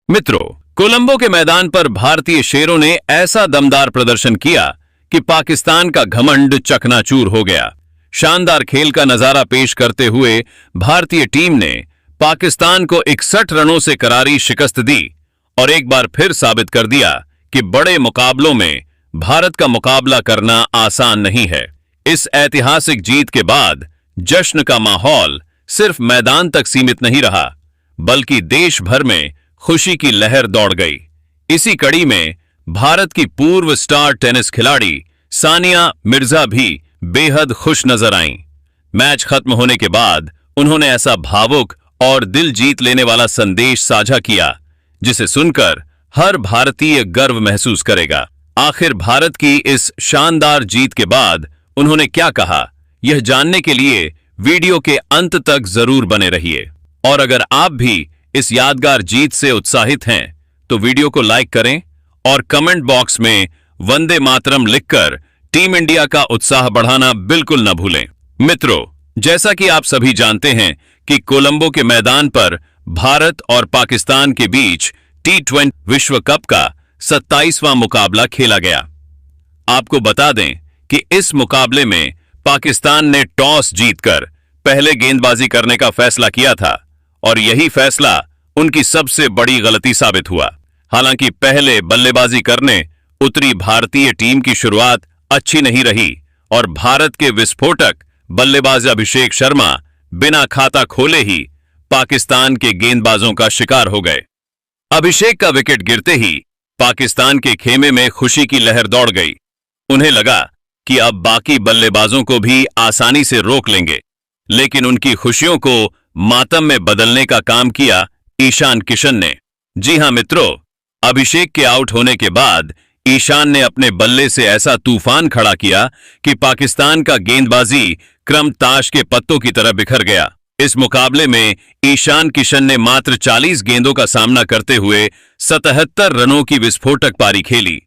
मित्रों, कोलंबो के मैदान पर भारतीय शेरों ने ऐसा दमदार प्रदर्शन किया कि पाकिस्तान का घमंड चकनाचूर हो गया। शानदार खेल का नजारा पेश करते हुए भारतीय टीम ने पाकिस्तान को 61 रनों से करारी शिकस्त दी और एक बार फिर साबित कर दिया कि बड़े मुकाबलों में भारत का मुकाबला करना आसान नहीं है। इस ऐतिहासिक जीत के बाद जश्न का माहौल सिर्फ मैदान तक सीमित नहीं रहा, बल्कि देश भर में खुशी की लहर दौड़ गई। इसी कड़ी में भारत की पूर्व स्टार टेनिस खिलाड़ी सानिया मिर्जा भी बेहद खुश नजर आईं। मैच खत्म होने के बाद उन्होंने ऐसा भावुक और दिल जीत लेने वाला संदेश साझा किया, जिसे सुनकर हर भारतीय गर्व महसूस करेगा। आखिर भारत की इस शानदार जीत के बाद उन्होंने क्या कहा, यह जानने के लिए वीडियो के अंत तक जरूर बने रहिए। और अगर आप भी इस यादगार जीत से उत्साहित हैं, तो वीडियो को लाइक करें और कमेंट बॉक्स में वंदे मातरम लिखकर टीम इंडिया का उत्साह बढ़ाना बिल्कुल न भूलें। मित्रों, जैसा कि आप सभी जानते हैं कि कोलंबो के मैदान पर भारत और पाकिस्तान के बीच T20 विश्व कप का 27वां मुकाबला खेला गया। आपको बता दें कि इस मुकाबले में पाकिस्तान ने टॉस जीतकर पहले गेंदबाजी करने का फैसला किया था और यही फैसला उनकी सबसे बड़ी गलती साबित हुआ। हालांकि पहले बल्लेबाजी करने उतरी भारतीय टीम की शुरुआत अच्छी नहीं रही और भारत के विस्फोटक बल्लेबाज अभिषेक शर्मा बिना खाता खोले ही पाकिस्तान के गेंदबाजों का शिकार हो गए। अभिषेक का विकेट गिरते ही पाकिस्तान के खेमे में खुशी की लहर दौड़ गई। उन्हें लगा कि अब बाकी बल्लेबाजों को भी आसानी से रोक लेंगे, लेकिन उनकी खुशियों को मातम में बदलने का काम किया ईशान किशन ने। जी हां मित्रों, अभिषेक के आउट होने के बाद ईशान ने अपने बल्ले से ऐसा तूफान खड़ा किया कि पाकिस्तान का गेंदबाजी क्रम ताश के पत्तों की तरह बिखर गया। इस मुकाबले में ईशान किशन ने मात्र 40 गेंदों का सामना करते हुए 77 रनों की विस्फोटक पारी खेली।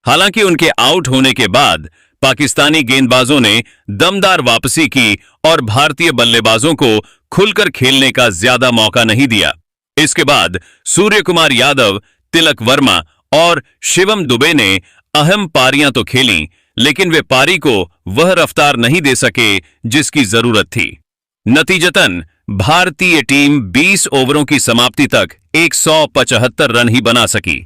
हालांकि उनके आउट होने के बाद पाकिस्तानी गेंदबाजों ने दमदार वापसी की और भारतीय बल्लेबाजों को खुलकर खेलने का ज्यादा मौका नहीं दिया। इसके बाद सूर्य कुमार यादव, तिलक वर्मा और शिवम दुबे ने अहम पारियां तो खेलीं, लेकिन वे पारी को वह रफ्तार नहीं दे सके जिसकी जरूरत थी। नतीजतन भारतीय टीम 20 ओवरों की समाप्ति तक 175 रन ही बना सकी।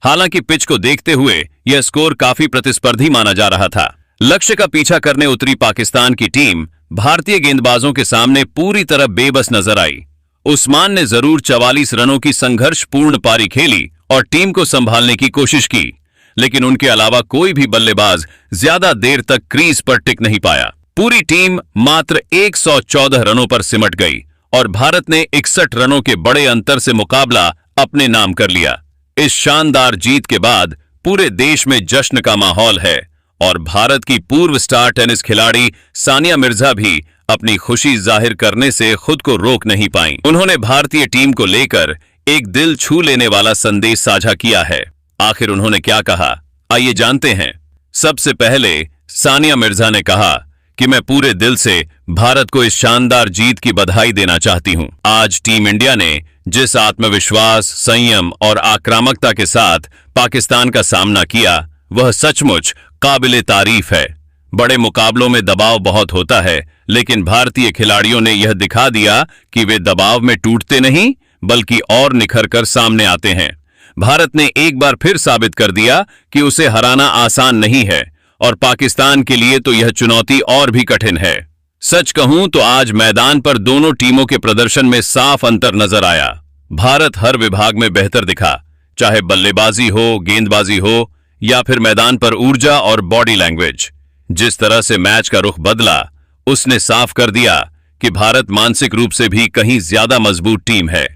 हालांकि पिच को देखते हुए यह स्कोर काफी प्रतिस्पर्धी माना जा रहा था। लक्ष्य का पीछा करने उतरी पाकिस्तान की टीम भारतीय गेंदबाजों के सामने पूरी तरह बेबस नजर आई। उस्मान ने जरूर 44 रनों की संघर्षपूर्ण पारी खेली और टीम को संभालने की कोशिश की, लेकिन उनके अलावा कोई भी बल्लेबाज ज्यादा देर तक क्रीज पर टिक नहीं पाया। पूरी टीम मात्र 114 रनों पर सिमट गई और भारत ने 61 रनों के बड़े अंतर से मुकाबला अपने नाम कर लिया। इस शानदार जीत के बाद पूरे देश में जश्न का माहौल है और भारत की पूर्व स्टार टेनिस खिलाड़ी सानिया मिर्जा भी अपनी खुशी जाहिर करने से खुद को रोक नहीं पाईं। उन्होंने भारतीय टीम को लेकर एक दिल छू लेने वाला संदेश साझा किया है। आखिर उन्होंने क्या कहा, आइए जानते हैं। सबसे पहले सानिया मिर्जा ने कहा कि मैं पूरे दिल से भारत को इस शानदार जीत की बधाई देना चाहती हूं। आज टीम इंडिया ने जिस आत्मविश्वास, संयम और आक्रामकता के साथ पाकिस्तान का सामना किया, वह सचमुच काबिले तारीफ है। बड़े मुकाबलों में दबाव बहुत होता है, लेकिन भारतीय खिलाड़ियों ने यह दिखा दिया कि वे दबाव में टूटते नहीं, बल्कि और निखर कर सामने आते हैं। भारत ने एक बार फिर साबित कर दिया कि उसे हराना आसान नहीं है और पाकिस्तान के लिए तो यह चुनौती और भी कठिन है। सच कहूं तो आज मैदान पर दोनों टीमों के प्रदर्शन में साफ अंतर नजर आया। भारत हर विभाग में बेहतर दिखा, चाहे बल्लेबाजी हो, गेंदबाजी हो या फिर मैदान पर ऊर्जा और बॉडी लैंग्वेज। जिस तरह से मैच का रुख बदला, उसने साफ कर दिया कि भारत मानसिक रूप से भी कहीं ज्यादा मजबूत टीम है।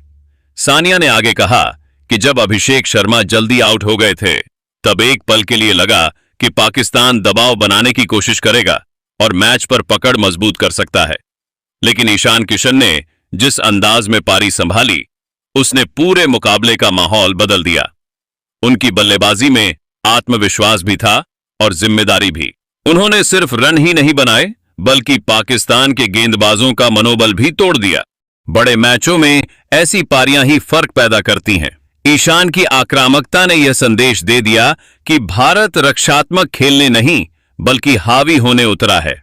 सानिया ने आगे कहा कि जब अभिषेक शर्मा जल्दी आउट हो गए थे, तब एक पल के लिए लगा कि पाकिस्तान दबाव बनाने की कोशिश करेगा और मैच पर पकड़ मजबूत कर सकता है। लेकिन ईशान किशन ने जिस अंदाज में पारी संभाली, उसने पूरे मुकाबले का माहौल बदल दिया। उनकी बल्लेबाजी में आत्मविश्वास भी था और जिम्मेदारी भी। उन्होंने सिर्फ रन ही नहीं बनाए, बल्कि पाकिस्तान के गेंदबाजों का मनोबल भी तोड़ दिया। बड़े मैचों में ऐसी पारियां ही फर्क पैदा करती हैं। ईशान की आक्रामकता ने यह संदेश दे दिया कि भारत रक्षात्मक खेलने नहीं बल्कि हावी होने उतरा है।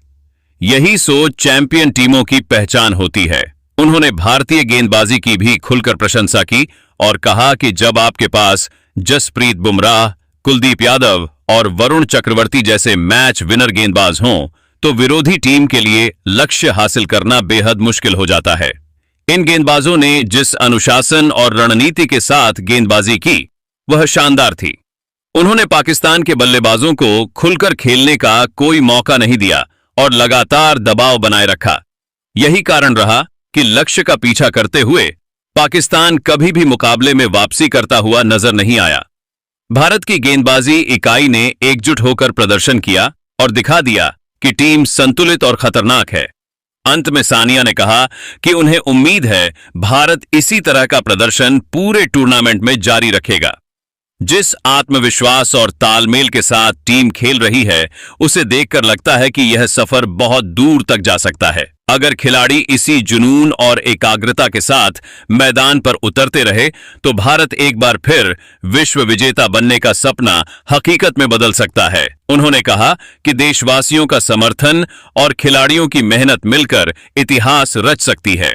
यही सोच चैंपियन टीमों की पहचान होती है। उन्होंने भारतीय गेंदबाजी की भी खुलकर प्रशंसा की और कहा कि जब आपके पास जसप्रीत बुमराह, कुलदीप यादव और वरुण चक्रवर्ती जैसे मैच विनर गेंदबाज हों तो विरोधी टीम के लिए लक्ष्य हासिल करना बेहद मुश्किल हो जाता है। इन गेंदबाजों ने जिस अनुशासन और रणनीति के साथ गेंदबाजी की वह शानदार थी। उन्होंने पाकिस्तान के बल्लेबाजों को खुलकर खेलने का कोई मौका नहीं दिया और लगातार दबाव बनाए रखा। यही कारण रहा कि लक्ष्य का पीछा करते हुए पाकिस्तान कभी भी मुकाबले में वापसी करता हुआ नजर नहीं आया। भारत की गेंदबाजी इकाई ने एकजुट होकर प्रदर्शन किया और दिखा दिया कि टीम संतुलित और खतरनाक है। अंत में सानिया ने कहा कि उन्हें उम्मीद है भारत इसी तरह का प्रदर्शन पूरे टूर्नामेंट में जारी रखेगा। जिस आत्मविश्वास और तालमेल के साथ टीम खेल रही है उसे देखकर लगता है कि यह सफर बहुत दूर तक जा सकता है। अगर खिलाड़ी इसी जुनून और एकाग्रता के साथ मैदान पर उतरते रहे तो भारत एक बार फिर विश्व विजेता बनने का सपना हकीकत में बदल सकता है। उन्होंने कहा कि देशवासियों का समर्थन और खिलाड़ियों की मेहनत मिलकर इतिहास रच सकती है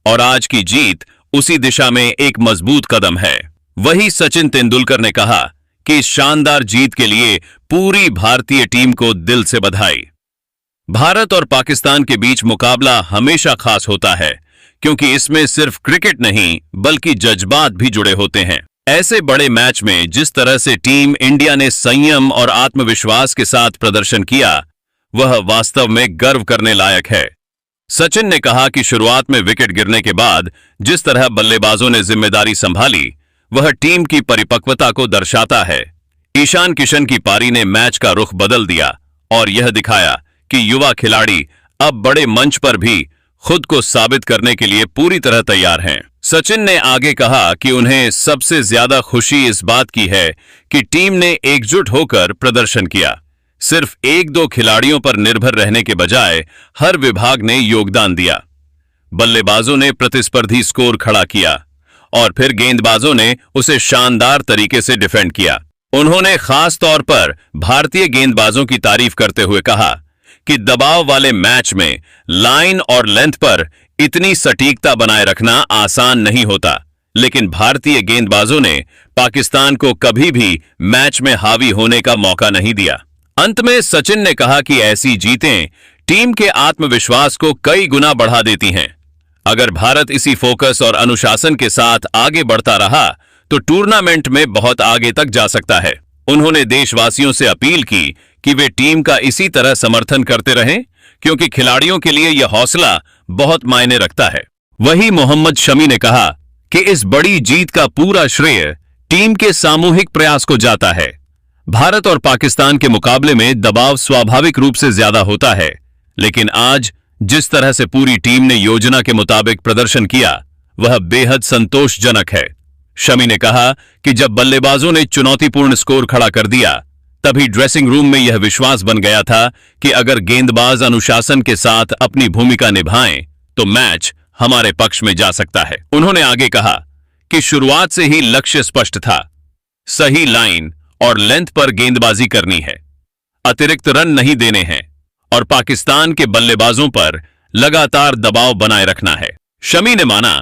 और आज की जीत उसी दिशा में एक मजबूत कदम है। वही सचिन तेंदुलकर ने कहा कि इस शानदार जीत के लिए पूरी भारतीय टीम को दिल से बधाई। भारत और पाकिस्तान के बीच मुकाबला हमेशा खास होता है क्योंकि इसमें सिर्फ क्रिकेट नहीं बल्कि जज्बात भी जुड़े होते हैं। ऐसे बड़े मैच में जिस तरह से टीम इंडिया ने संयम और आत्मविश्वास के साथ प्रदर्शन किया वह वास्तव में गर्व करने लायक है। सचिन ने कहा कि शुरुआत में विकेट गिरने के बाद जिस तरह बल्लेबाजों ने जिम्मेदारी संभाली वह टीम की परिपक्वता को दर्शाता है। ईशान किशन की पारी ने मैच का रुख बदल दिया और यह दिखाया कि युवा खिलाड़ी अब बड़े मंच पर भी खुद को साबित करने के लिए पूरी तरह तैयार हैं। सचिन ने आगे कहा कि उन्हें सबसे ज्यादा खुशी इस बात की है कि टीम ने एकजुट होकर प्रदर्शन किया। सिर्फ एक दो खिलाड़ियों पर निर्भर रहने के बजाय हर विभाग ने योगदान दिया। बल्लेबाजों ने प्रतिस्पर्धी स्कोर खड़ा किया और फिर गेंदबाजों ने उसे शानदार तरीके से डिफेंड किया। उन्होंने खास तौर पर भारतीय गेंदबाजों की तारीफ करते हुए कहा कि दबाव वाले मैच में लाइन और लेंथ पर इतनी सटीकता बनाए रखना आसान नहीं होता, लेकिन भारतीय गेंदबाजों ने पाकिस्तान को कभी भी मैच में हावी होने का मौका नहीं दिया। अंत में सचिन ने कहा कि ऐसी जीतें टीम के आत्मविश्वास को कई गुना बढ़ा देती हैं। अगर भारत इसी फोकस और अनुशासन के साथ आगे बढ़ता रहा तो टूर्नामेंट में बहुत आगे तक जा सकता है। उन्होंने देशवासियों से अपील की कि वे टीम का इसी तरह समर्थन करते रहें क्योंकि खिलाड़ियों के लिए यह हौसला बहुत मायने रखता है। वही मोहम्मद शमी ने कहा कि इस बड़ी जीत का पूरा श्रेय टीम के सामूहिक प्रयास को जाता है। भारत और पाकिस्तान के मुकाबले में दबाव स्वाभाविक रूप से ज्यादा होता है, लेकिन आज जिस तरह से पूरी टीम ने योजना के मुताबिक प्रदर्शन किया वह बेहद संतोषजनक है। शमी ने कहा कि जब बल्लेबाजों ने चुनौतीपूर्ण स्कोर खड़ा कर दिया तभी ड्रेसिंग रूम में यह विश्वास बन गया था कि अगर गेंदबाज अनुशासन के साथ अपनी भूमिका निभाएं तो मैच हमारे पक्ष में जा सकता है। उन्होंने आगे कहा कि शुरुआत से ही लक्ष्य स्पष्ट था, सही लाइन और लेंथ पर गेंदबाजी करनी है, अतिरिक्त रन नहीं देने हैं और पाकिस्तान के बल्लेबाजों पर लगातार दबाव बनाए रखना है। शमी ने माना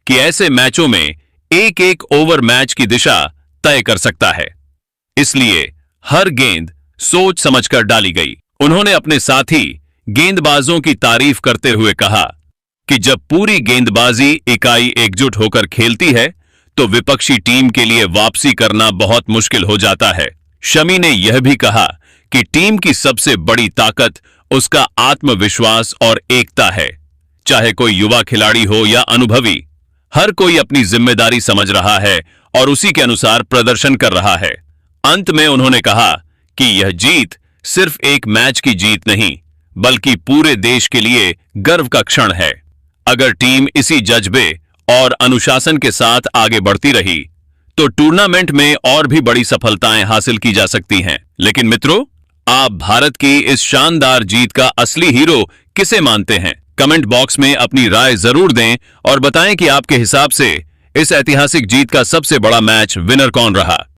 कि ऐसे मैचों में एक एक ओवर मैच की दिशा तय कर सकता है, इसलिए हर गेंद सोच समझकर डाली गई। उन्होंने अपने साथी गेंदबाजों की तारीफ करते हुए कहा कि जब पूरी गेंदबाजी इकाई एकजुट होकर खेलती है तो विपक्षी टीम के लिए वापसी करना बहुत मुश्किल हो जाता है। शमी ने यह भी कहा कि टीम की सबसे बड़ी ताकत उसका आत्मविश्वास और एकता है। चाहे कोई युवा खिलाड़ी हो या अनुभवी, हर कोई अपनी जिम्मेदारी समझ रहा है और उसी के अनुसार प्रदर्शन कर रहा है। अंत में उन्होंने कहा कि यह जीत सिर्फ एक मैच की जीत नहीं बल्कि पूरे देश के लिए गर्व का क्षण है। अगर टीम इसी जज्बे और अनुशासन के साथ आगे बढ़ती रही तो टूर्नामेंट में और भी बड़ी सफलताएं हासिल की जा सकती हैं। लेकिन मित्रों, आप भारत की इस शानदार जीत का असली हीरो किसे मानते हैं? कमेंट बॉक्स में अपनी राय जरूर दें और बताएं कि आपके हिसाब से इस ऐतिहासिक जीत का सबसे बड़ा मैच विनर कौन रहा?